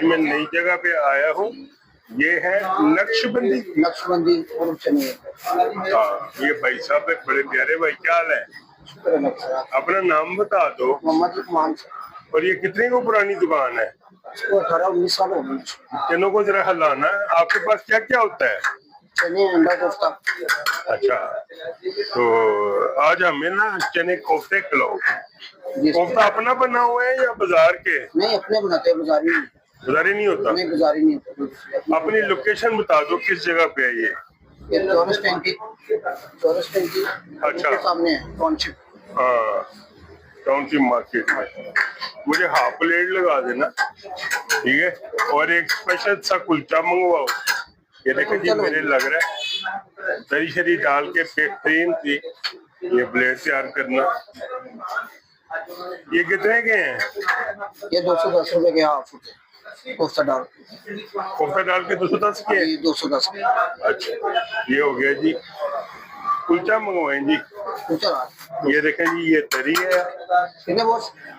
मैं नई जगह पे आया हूँ। ये है नक्शबंदी। नक्शबंदी और चने। हाँ, ये भाई साहब है, बड़े प्यारे भाई। क्या हाल है? अपना नाम बता दो। मोहम्मद लुकमान। और ये कितने को पुरानी दुकान है? 18-19 साल हो गए। चनों को जरा हलाना है। आपके पास क्या क्या होता है? चने, अंडा कोफ्ता। अच्छा, तो आज हमें ना चने कोफ्ते खिलाओ। कोफ्ता अपना बना हुआ है या बाजार के? नहीं, अपने बनाते हैं, बाजारी नहीं। बाजारी नहीं होता? नहीं, बाजारी नहीं होता। अपनी लोकेशन बता दो, किस जगह पे है ये? चौरस टैंकी। अच्छा, सामने है टाउनशिप। हाँ, टाउनशिप मार्केट में। मुझे हाफ प्लेट लगा देना, ठीक है? और एक स्पेशल सा कुलचा मंगवाओ। ये देखो जी, मेरे लग रहा है दही शरी डाल के बेहतरीन थी। ये प्लेट तैयार करना। ये कितने के हैं? ये 210 रुपए के हाफ कोफ्ता डाल। कोफ्ता डाल के 210 के? 210। अच्छा, ये हो गया जी। कुलचा मंगवाएं जी। ये देखें जी, ये तरी है,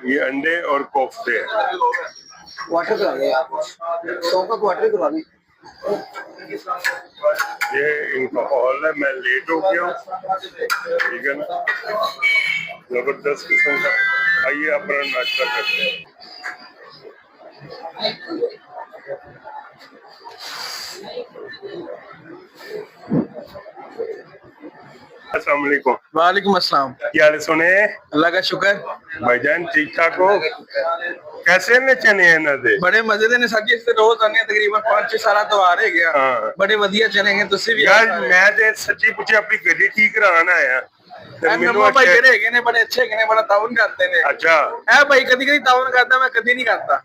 ये अंडे और कोफ्ते हैं। वाटर करा ले आप, 100 का वाटर करा ले। ये इनका हॉल है। मैं लेट हो गया हूँ, ठीक है ना? जबरदस्त किस्म का। आइए अपना नाश्ता करते हैं। अस्सलाम वालेकुम। वालेकुम अस्सलाम। क्या हाल सुने? अल्लाह का शुक्र। भाईजान ठीक ठाक हो? कैसे ने चने हैं ना दे? बड़े मजे ਦੇ ਨੇ ਸਾਡੀ ਇੱਥੇ ਰੋਜ਼ ਆਨੇ ਤਕਰੀਬਨ 5-6 ਸਾਲਾਂ ਤੋਂ ਆ ਰਹੇ ਗਿਆ। बड़े ਵਧੀਆ चने हैं। ਤੁਸੀਂ भी यार मैं ते सच्ची पुछे अपनी गड्डी ठीक कराना आया। ਮੈਨੂੰ ਭਾਈ ਜਿਹੜੇ ਹੈਗੇ ਨੇ ਬੜੇ ਅੱਛੇ ਹੈਗੇ ਨੇ, ਬੜਾ ਤਾਉਨ ਕਰਦੇ ਨੇ। अच्छा, ਇਹ ਭਾਈ ਕਦੀ ਕਦੀ ਤਾਉਨ ਕਰਦਾ, ਮੈਂ ਕਦੀ ਨਹੀਂ ਕਰਦਾ।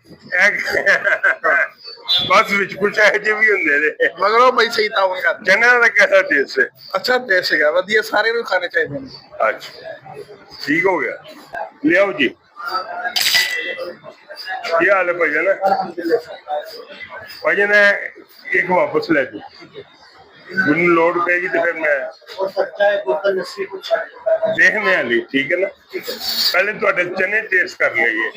बस विच कुछ है जे भी ਹੁੰਦੇ ਨੇ, ਮਗਰ ਉਹ ਭਾਈ ਸਹੀ ਤਾਉਨ ਕਰਦਾ। चने ਦਾ कैसा टेस्ट है? अच्छा टेस्ट है, ਵਧੀਆ, सारे ਨੂੰ खाने चाहिए। अच्छा, ठीक हो गया। ले आओ जी। क्या हाल है भाईजान? भाईजान एक वापस ले दो, मुझे लोड पेगी तो फिर मैं देखने वाली, ठीक है ना? पहले थोड़े चने टेस्ट कर लीजिए।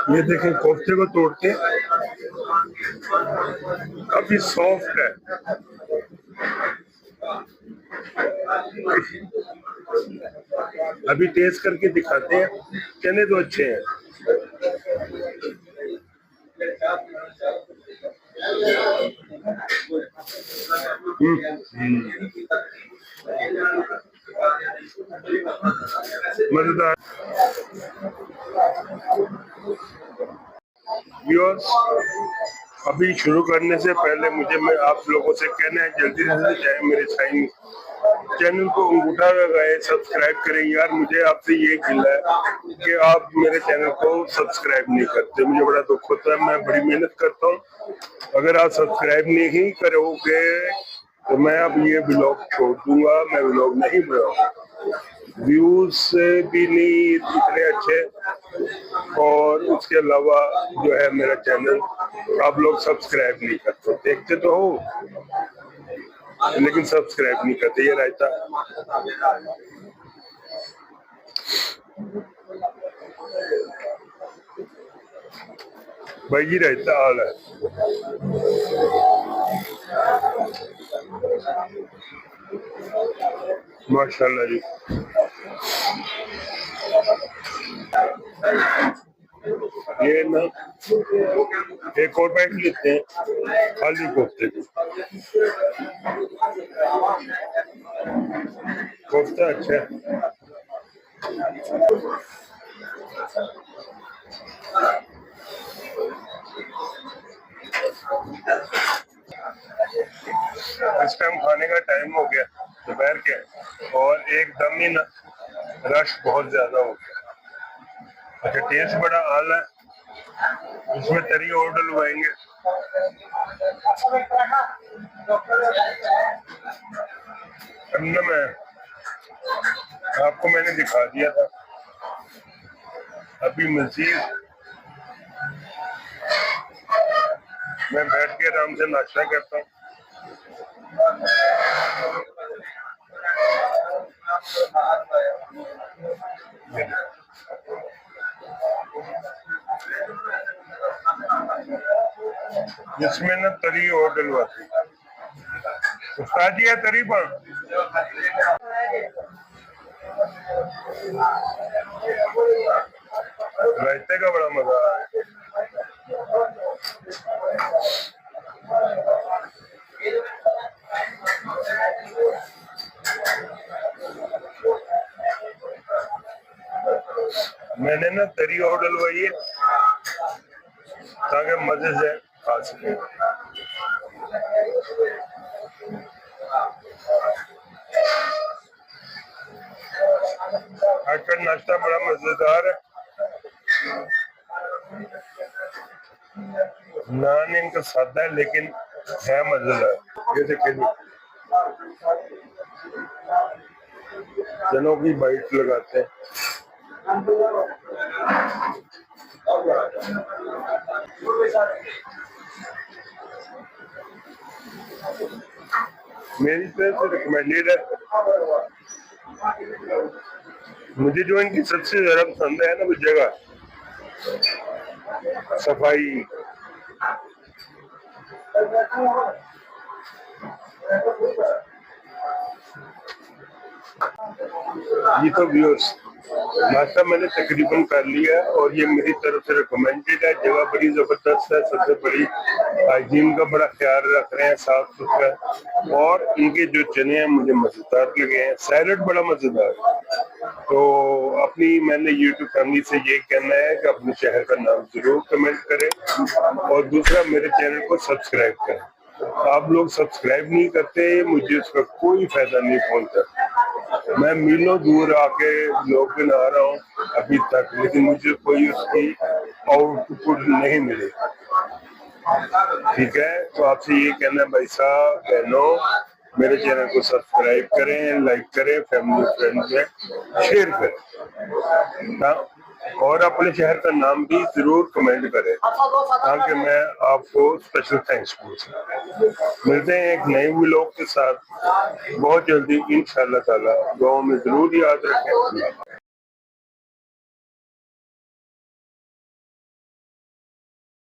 ये देखें, कोफ्ते को तोड़ के काफी सॉफ्ट है। अभी टेस्ट करके दिखाते हैं। चने तो अच्छे हैं। मजेदार। व्यूअर्स, अभी शुरू करने से पहले मैं आप लोगों से कहना है, जल्दी से चाहे मेरे साइन चैनल को अंगूठा लगाए, सब्सक्राइब करें। यार मुझे आपसे ये गिला है कि आप मेरे चैनल को सब्सक्राइब नहीं करते। मुझे बड़ा दुख होता है, मैं बड़ी मेहनत करता हूँ। अगर आप सब्सक्राइब नहीं करोगे तो मैं अब ये ब्लॉग छोड़ दूंगा, मैं ब्लॉग नहीं बनाऊंगा। व्यूज भी नहीं इतने अच्छे, और उसके अलावा जो है मेरा चैनल आप लोग सब्सक्राइब नहीं करते। देखते तो हो लेकिन सब्सक्राइब नहीं करते। ये रायता भाई जी, रायता हाल है। माशाल्लाह जी। ये ना एक और पैक लेते हैं खाली कोफ्ते की। कोफ्ता अच्छा है। इस टाइम खाने का टाइम हो गया दोपहर के, और एकदम ही ना रश बहुत ज्यादा हो गया। अच्छा, टेस्ट बड़ा आला है। इसमें तरी और डलवाएंगे। मैं आपको मैंने दिखा दिया था। अभी मजीद मैं बैठ के आराम से नाश्ता करता हूँ। इसमें ना तरी और डलवाती उस्ताद जी है तरी पर रायते का बड़ा मजा है। मैंने ना तरी और डलवाई है ताकि मजे से खा सके। आज का नाश्ता बड़ा मजेदार है। नान इनका सादा है लेकिन है मजेदार। ये देखिए चनों की बाइट लगाते हैं। मेरी तरफ से रिकमेंडेड है। मुझे जो इनकी सबसे ज्यादा पसंद है ना वो जगह सफाई। ये तो व्यूअर्स नाश्ता मैंने तकरीबन कर लिया और ये मेरी तरफ से रिकमेंडेड है। जगह बड़ी जबरदस्त है। सबसे बड़ी हाइजीन का बड़ा ख्याल रख रहे हैं, साफ सुथरा। और इनके जो चने हैं मुझे मजेदार लगे हैं। सैलड बड़ा मजेदार। तो अपनी मैंने यूट्यूब फैमिली से ये कहना है कि अपने शहर का नाम जरूर कमेंट करें और दूसरा मेरे चैनल को सब्सक्राइब करें। आप लोग सब्सक्राइब नहीं करते, मुझे उसका कोई फायदा नहीं पहुंचता। मैं मीलों दूर आके व्लॉग बना रहा हूँ अभी तक, लेकिन मुझे कोई उसकी आउटपुट नहीं मिली। ठीक है, तो आपसे ये कहना है भाई साहब बहनों, मेरे चैनल को सब्सक्राइब करें, लाइक करें, फैमिली फ्रेंड्स में शेयर करें और अपने शहर का नाम भी जरूर कमेंट करें ताकि मैं आपको स्पेशल थैंक्स बोल सकूं। मिलते हैं एक नए व्लॉग के साथ बहुत जल्दी इंशाअल्लाह ताला। दुआ में जरूर याद रखें।